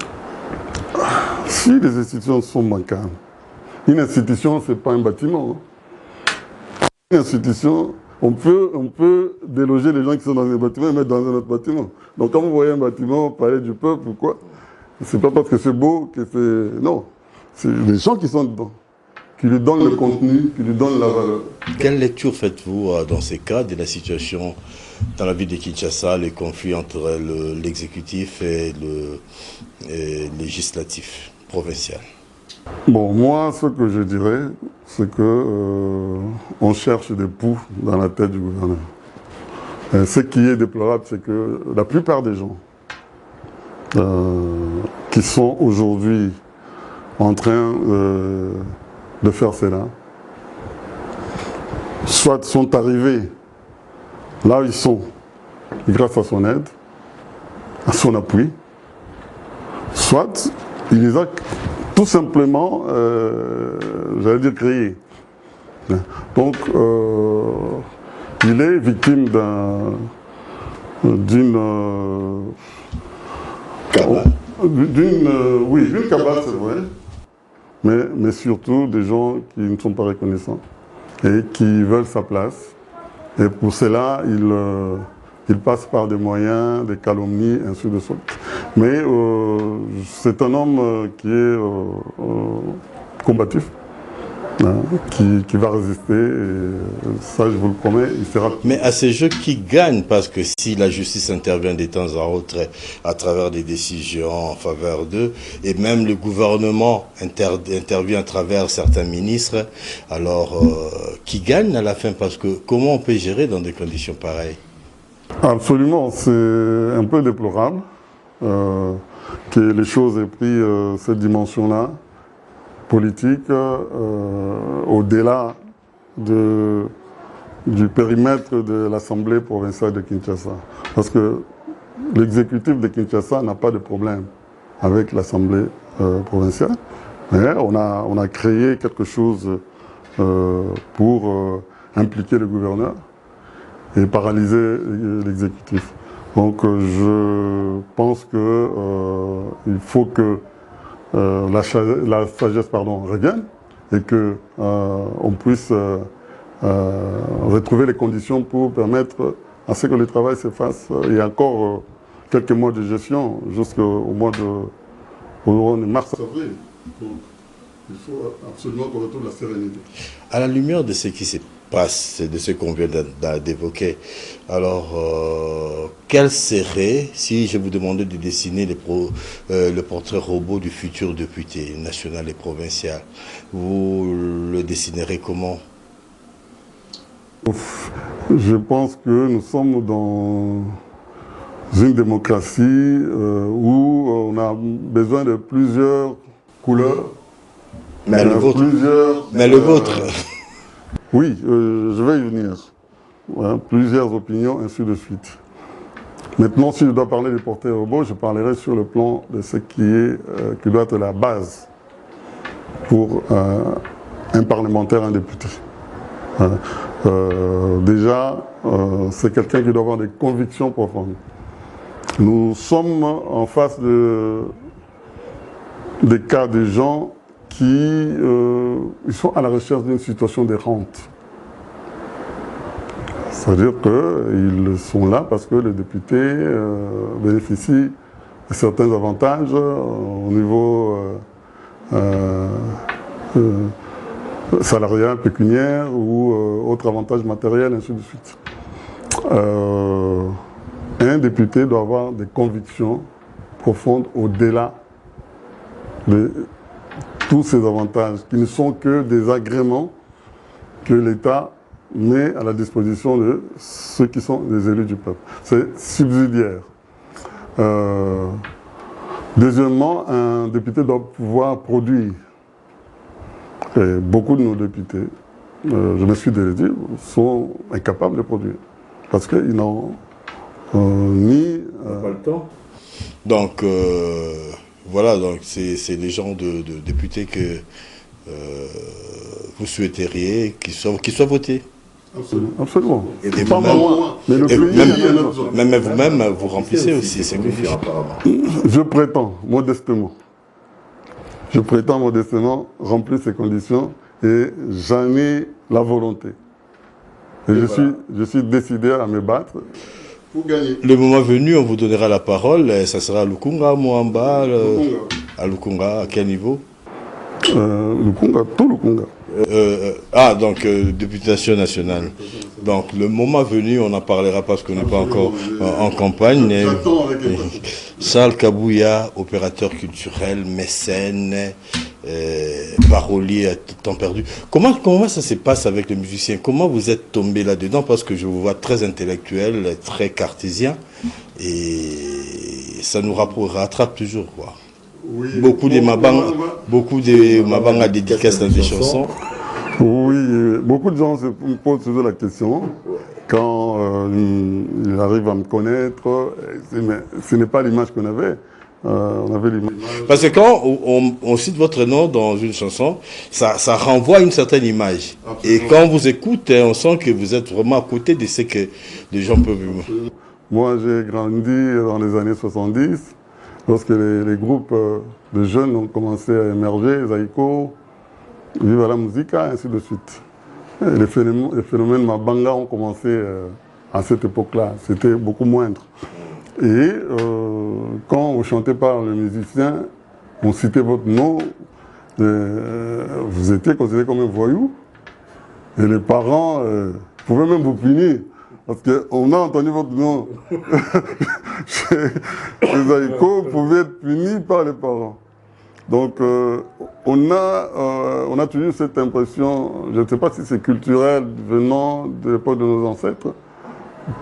[SPEAKER 2] Si les institutions sont bancales, une institution, ce n'est pas un bâtiment. Une institution, on peut déloger les gens qui sont dans un bâtiment et mettre dans un autre bâtiment. Donc quand vous voyez un bâtiment, palais du peuple ou quoi, c'est pas parce que c'est beau que c'est... Non, c'est les gens qui sont dedans, qui lui donnent le contenu, qui lui donnent la valeur.
[SPEAKER 1] Quelle lecture faites-vous dans ces cas de la situation dans la ville de Kinshasa, les conflits entre l'exécutif et le législatif provincial?
[SPEAKER 2] Bon, moi, ce que je dirais, c'est que on cherche des poux dans la tête du gouverneur. Ce qui est déplorable, c'est que la plupart des gens qui sont aujourd'hui en train de faire cela, soit sont arrivés là où ils sont grâce à son aide, à son appui, soit il les a tout simplement, j'allais dire, créés. Donc, il est victime d'une cabale, c'est vrai, mais surtout des gens qui ne sont pas reconnaissants et qui veulent sa place. Et pour cela, il passe par des moyens, des calomnies, ainsi de suite. Mais c'est un homme qui est combatif, hein, qui va résister, et ça je vous le promets, il sera...
[SPEAKER 1] Mais à ces jeux qui gagnent, parce que si la justice intervient de temps en autre à travers des décisions en faveur d'eux, et même le gouvernement intervient à travers certains ministres, alors qui gagne à la fin? Parce que comment on peut gérer dans des conditions pareilles?
[SPEAKER 2] Absolument, c'est un peu déplorable que les choses aient pris cette dimension-là, politique, au-delà du périmètre de l'Assemblée provinciale de Kinshasa. Parce que l'exécutif de Kinshasa n'a pas de problème avec l'Assemblée provinciale, mais on a créé quelque chose pour impliquer le gouverneur et paralyser l'exécutif. Donc je pense qu'il faut que la sagesse revienne et qu'on puisse retrouver les conditions pour permettre à ce que le travail se fasse. Il y a encore quelques mois de gestion jusqu'au mois de mars-avril. Donc il faut absolument qu'on retrouve la sérénité.
[SPEAKER 1] À la lumière de ce qui se passe, de ce qu'on vient d'évoquer, alors quel serait, si je vous demandais de dessiner le portrait robot du futur député national et provincial, vous le dessinerez comment?
[SPEAKER 2] Je pense que nous sommes dans une démocratie où on a besoin de plusieurs couleurs.
[SPEAKER 1] Mais le vôtre.
[SPEAKER 2] Oui, je vais y venir. Voilà, plusieurs opinions, ainsi de suite. Maintenant, si je dois parler des portraits robots, je parlerai sur le plan de ce qui doit être la base pour un parlementaire, un député. Déjà, c'est quelqu'un qui doit avoir des convictions profondes. Nous sommes en face des cas de gens qui ils sont à la recherche d'une situation de rente. C'est-à-dire qu'ils sont là parce que les députés bénéficient de certains avantages au niveau salarial, pécuniaire ou autres avantages matériels, ainsi de suite. Un député doit avoir des convictions profondes au-delà de tous ces avantages, qui ne sont que des agréments que l'État met à la disposition de ceux qui sont les élus du peuple. C'est subsidiaire. Deuxièmement, un député doit pouvoir produire. Et beaucoup de nos députés, je me suis déjà dit, sont incapables de produire. Parce qu'ils n'ont ni...
[SPEAKER 1] pas le temps. Donc, voilà, donc c'est les gens de députés que vous souhaiteriez qu'ils soient votés.
[SPEAKER 2] Absolument. Absolument.
[SPEAKER 1] Et pas moi.
[SPEAKER 2] Mais le pays,
[SPEAKER 1] même vous-même, vous remplissez aussi ces conditions apparemment.
[SPEAKER 2] Je prétends modestement remplir ces conditions et j'en ai la volonté. Et je suis décidé à me battre pour gagner.
[SPEAKER 1] Le moment venu, on vous donnera la parole. Ça sera à Lukunga, Moamba, à Lukunga, à quel niveau?
[SPEAKER 2] Lukunga, tout Lukunga.
[SPEAKER 1] Donc députation nationale. Donc le moment venu, on en parlera parce qu'on n'est pas encore en campagne. Charles Kabouya, opérateur culturel, mécène, parolier à temps perdu. Comment ça se passe avec les musiciens? Comment vous êtes tombé là-dedans? Parce que je vous vois très intellectuel, très cartésien, et ça nous rattrape toujours, quoi.
[SPEAKER 2] Oui,
[SPEAKER 1] beaucoup de Mabang a dédicace dans des chansons.
[SPEAKER 2] Oui, beaucoup de gens se posent toujours la question. Quand il arrive à me connaître, mais ce n'est pas l'image qu'on avait. On avait l'image.
[SPEAKER 1] Parce que quand on cite votre nom dans une chanson, ça renvoie à une certaine image.
[SPEAKER 2] Absolument.
[SPEAKER 1] Et quand on vous écoute, on sent que vous êtes vraiment à côté de ce que les gens peuvent vivre.
[SPEAKER 2] Moi, j'ai grandi dans les années 70, lorsque les groupes de jeunes ont commencé à émerger, Zaïko, Viva la Musica, ainsi de suite. Et les phénomènes Mabanga ont commencé à cette époque-là. C'était beaucoup moindre. Et quand vous chantez par le musicien, on citait votre nom, vous étiez considéré comme un voyou. Et les parents pouvaient même vous punir. Parce qu'on a entendu votre nom chez les Aïko, vous pouvez être puni par les parents. Donc on a toujours cette impression, je ne sais pas si c'est culturel, venant de l'époque de nos ancêtres,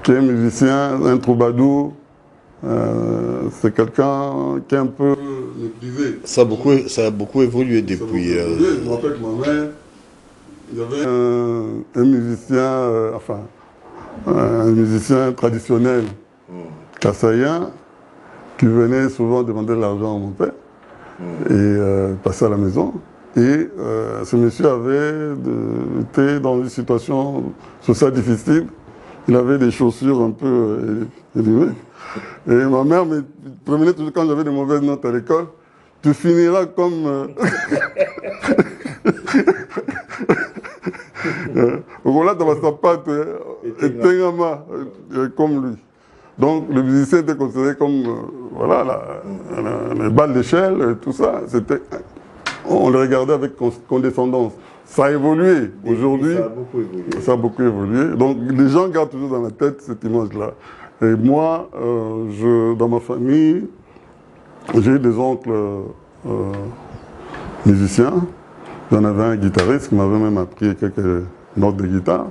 [SPEAKER 2] qu'un musicien, un troubadour, c'est quelqu'un qui est un peu méprisé.
[SPEAKER 1] Ça a beaucoup évolué depuis.
[SPEAKER 2] Je me rappelle que ma mère, il y avait un musicien, un musicien traditionnel, kassaïen, qui venait souvent demander de l'argent à mon père et passer à la maison. Et ce monsieur était dans une situation sociale difficile. Il avait des chaussures un peu élimées. Et ma mère me prévenait toujours quand j'avais des mauvaises notes à l'école, tu finiras comme... Voilà, dans ma sapate, comme lui. Donc le musicien était considéré comme voilà, les balles d'échelle, tout ça. On le regardait avec condescendance. Ça a évolué aujourd'hui. Ça a beaucoup évolué. Donc les gens gardent toujours dans la tête cette image-là. Et moi, dans ma famille, j'ai eu des oncles musiciens. J'en avais un guitariste qui m'avait même appris quelques notes de guitare.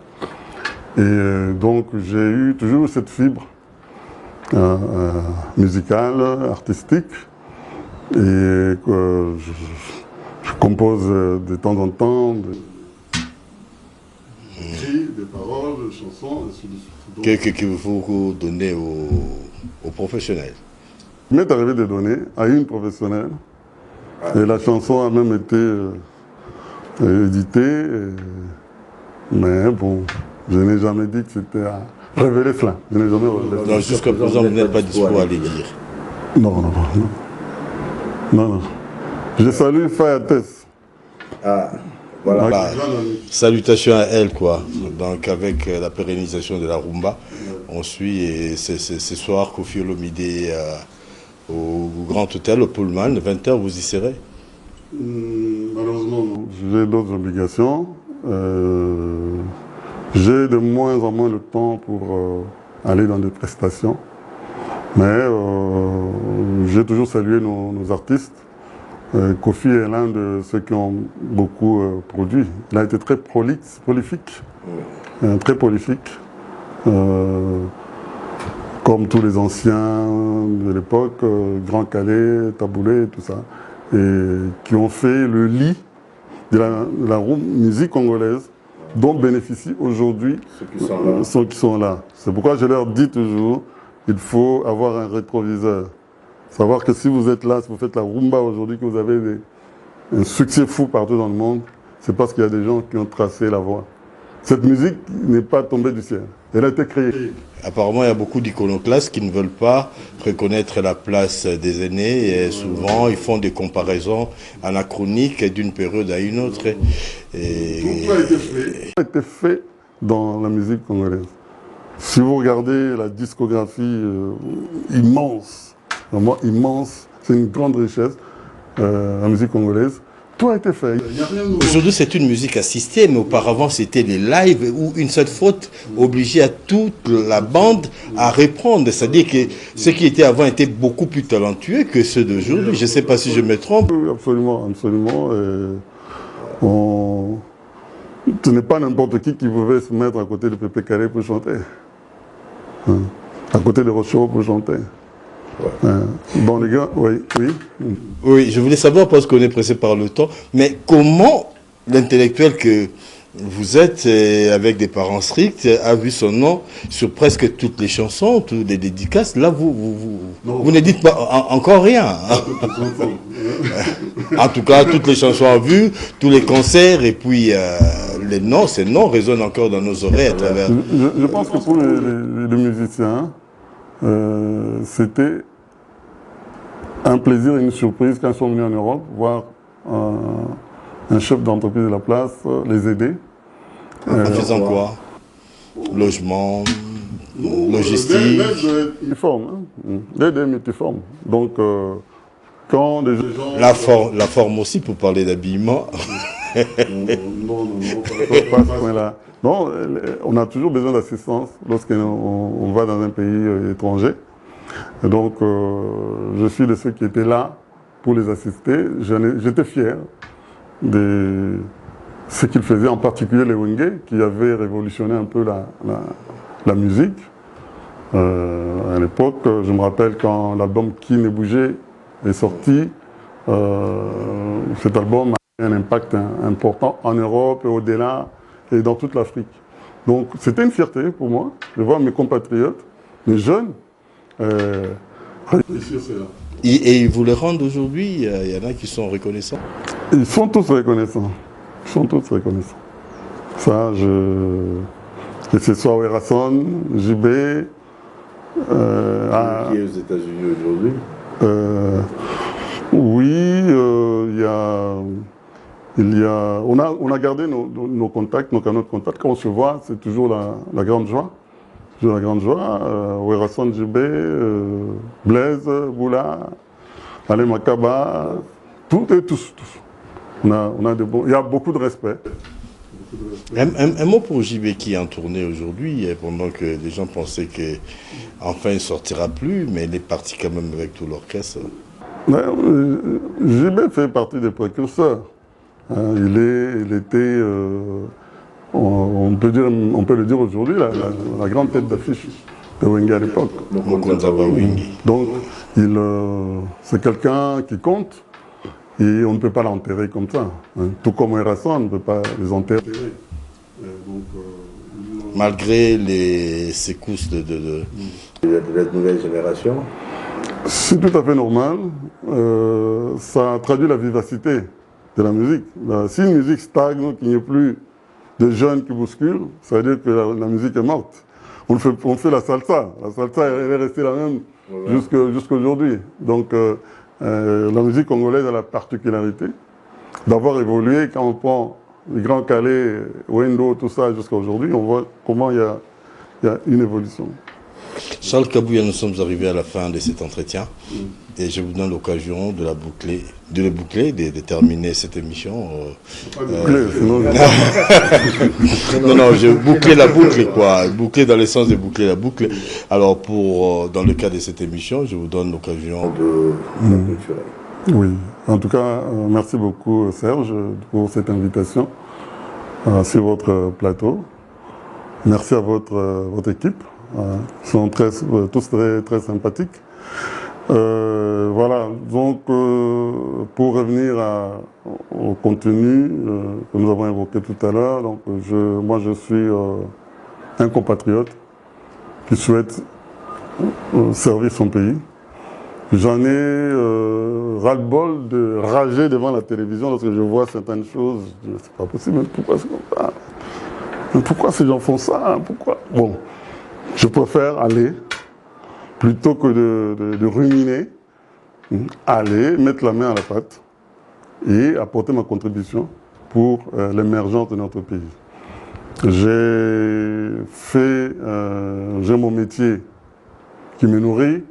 [SPEAKER 2] Et donc j'ai eu toujours cette fibre musicale, artistique. Et je compose de temps en temps des paroles, des chansons, ainsi de suite.
[SPEAKER 1] Que vous donnez aux professionnels.
[SPEAKER 2] Il m'est arrivé de donner à une professionnelle. Et la chanson a même été éditée. Mais bon, je n'ai jamais dit que c'était à révéler cela. Je n'ai jamais révélé cela.
[SPEAKER 1] Jusqu'à présent, vous n'êtes pas dispo à les dire.
[SPEAKER 2] Non. Je salue Fayates.
[SPEAKER 1] Voilà. Bah, salutations à elle, quoi. Donc, avec la pérennisation de la rumba, on suit. Et ce soir, Koffi Olomide au Grand Hôtel, au Pullman, 20h, vous y serez?
[SPEAKER 2] Malheureusement, non. J'ai d'autres obligations. J'ai de moins en moins le temps pour aller dans des prestations. Mais j'ai toujours salué nos artistes. Koffi est l'un de ceux qui ont beaucoup produit. Il a été très prolifique. Très prolifique. Comme tous les anciens de l'époque, Grand Calais, Taboulé, tout ça. Et qui ont fait le lit de la musique congolaise dont bénéficient aujourd'hui ceux qui sont là. C'est pourquoi je leur dis toujours, il faut avoir un rétroviseur. Savoir que si vous êtes là, si vous faites la rumba aujourd'hui, que vous avez un succès fou partout dans le monde, c'est parce qu'il y a des gens qui ont tracé la voie. Cette musique n'est pas tombée du ciel, elle a été créée.
[SPEAKER 1] Apparemment, il y a beaucoup d'iconoclastes qui ne veulent pas reconnaître la place des aînés et souvent ils font des comparaisons anachroniques d'une période à une autre.
[SPEAKER 2] Tout a été fait dans la musique congolaise. Si vous regardez la discographie immense, vraiment immense, c'est une grande richesse, la musique congolaise. Tout a été fait.
[SPEAKER 1] Aujourd'hui, c'est une musique assistée, mais auparavant, c'était les lives où une seule faute obligeait à toute la bande à répondre. C'est-à-dire que ceux qui étaient avant étaient beaucoup plus talentueux que ceux d'aujourd'hui. Je ne sais pas si je me trompe.
[SPEAKER 2] Absolument, absolument. Ce n'est pas n'importe qui pouvait se mettre à côté de Pépé Carré pour chanter. À côté de Rochereau pour chanter. Ouais. Bon les gars, oui.
[SPEAKER 1] Oui, je voulais savoir parce qu'on est pressé par le temps, mais comment l'intellectuel que Vous êtes, avec des parents stricts, a vu son nom sur presque toutes les chansons, toutes les dédicaces. Là, vous ne dites pas encore rien. En tout cas, toutes les chansons en vue, tous les concerts, et puis ces noms résonnent encore dans nos oreilles à travers.
[SPEAKER 2] Je pense que pour les musiciens, c'était un plaisir et une surprise quand ils sont venus en Europe, voir un chef d'entreprise de la place les aider.
[SPEAKER 1] En faisant quoi? Logement, logistique.
[SPEAKER 2] L'aide multiforme. L'aide est multiforme. Donc, quand des gens...
[SPEAKER 1] La forme aussi, pour parler d'habillement.
[SPEAKER 2] Non, pas à ce point-là. Non, on a toujours besoin d'assistance lorsqu'on va dans un pays étranger. Et donc, je suis de ceux qui étaient là pour les assister. J'étais fier de ce qu'ils faisaient, en particulier les Wenge, qui avaient révolutionné un peu la musique. À l'époque, je me rappelle quand l'album Qui ne bougeait est sorti, cet album a eu un impact important en Europe et au-delà et dans toute l'Afrique. Donc c'était une fierté pour moi de voir mes compatriotes, mes jeunes, réussir cela.
[SPEAKER 1] Et ils vous le rendent aujourd'hui? Il y en a qui sont reconnaissants?
[SPEAKER 2] Ils sont tous reconnaissants. Ils sont tous reconnaissants. Ça, que ce soit Werason, JB,
[SPEAKER 1] qui est aux États-Unis aujourd'hui?
[SPEAKER 2] Oui, on a gardé nos contacts, nos canaux de contact. Quand on se voit, c'est toujours la grande joie. Toujours la grande joie. Werason, JB, Blaise, Boula, Ale Makaba, toutes et tous. On a il y a beaucoup de respect.
[SPEAKER 1] Un mot pour JB qui est en tournée aujourd'hui, pendant que les gens pensaient qu'enfin il ne sortira plus, mais il est parti quand même avec tout l'orchestre.
[SPEAKER 2] JB fait partie des précurseurs. Il était, on peut le dire aujourd'hui, la grande tête d'affiche de Wenge à l'époque. Donc, c'est quelqu'un qui compte. Et on ne peut pas l'enterrer comme ça. Tout comme Werason, on ne peut pas les enterrer.
[SPEAKER 1] Malgré les secousses de la nouvelle génération?
[SPEAKER 2] C'est tout à fait normal. Ça traduit la vivacité de la musique. Si une musique stagne, qu'il n'y ait plus de jeunes qui bousculent, ça veut dire que la musique est morte. On fait la salsa. La salsa, elle est restée la même jusqu'à aujourd'hui. Donc, la musique congolaise a la particularité d'avoir évolué. Quand on prend les grands Calais, Wendo, tout ça jusqu'à aujourd'hui, on voit comment il y a une évolution.
[SPEAKER 1] Charles Kabouya, nous sommes arrivés à la fin de cet entretien et je vous donne l'occasion de le boucler, de terminer cette émission. Non, je boucler la boucle, quoi. Boucler dans le sens de boucler la boucle. Alors, dans le cas de cette émission, je vous donne l'occasion de clôturer.
[SPEAKER 2] Oui, en tout cas, merci beaucoup Serge pour cette invitation sur votre plateau. Merci à votre équipe. Ils sont tous très sympathiques. Voilà, donc pour revenir au contenu que nous avons évoqué tout à l'heure, moi je suis un compatriote qui souhaite servir son pays. J'en ai ras-le-bol de rager devant la télévision lorsque je vois certaines choses. Je dis, c'est pas possible, mais pourquoi c'est comme ça? Mais pourquoi ces gens font ça? Pourquoi? Bon, je préfère aller, plutôt que de ruminer, aller, mettre la main à la pâte et apporter ma contribution pour l'émergence de notre pays. J'ai mon métier qui me nourrit.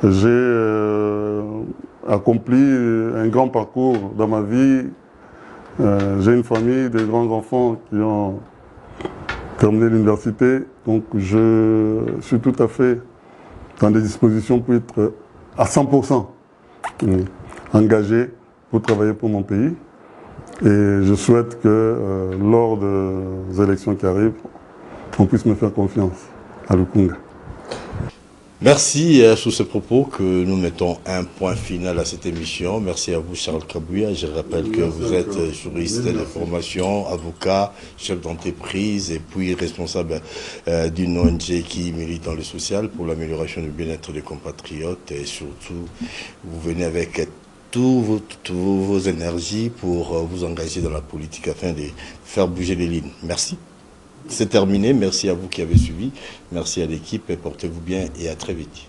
[SPEAKER 2] J'ai accompli un grand parcours dans ma vie. J'ai une famille, des grands enfants qui ont terminé l'université. Donc je suis tout à fait dans des dispositions pour être à 100% engagé pour travailler pour mon pays. Et je souhaite que lors des élections qui arrivent, on puisse me faire confiance à Lukunga.
[SPEAKER 1] Merci sur ce propos que nous mettons un point final à cette émission. Merci à vous Charles Kabouya. Je rappelle que vous êtes juriste de formation, avocat, chef d'entreprise et puis responsable d'une ONG qui milite dans le social pour l'amélioration du bien-être des compatriotes et surtout vous venez avec toutes vos énergies pour vous engager dans la politique afin de faire bouger les lignes. Merci. C'est terminé. Merci à vous qui avez suivi. Merci à l'équipe. Portez-vous bien et à très vite.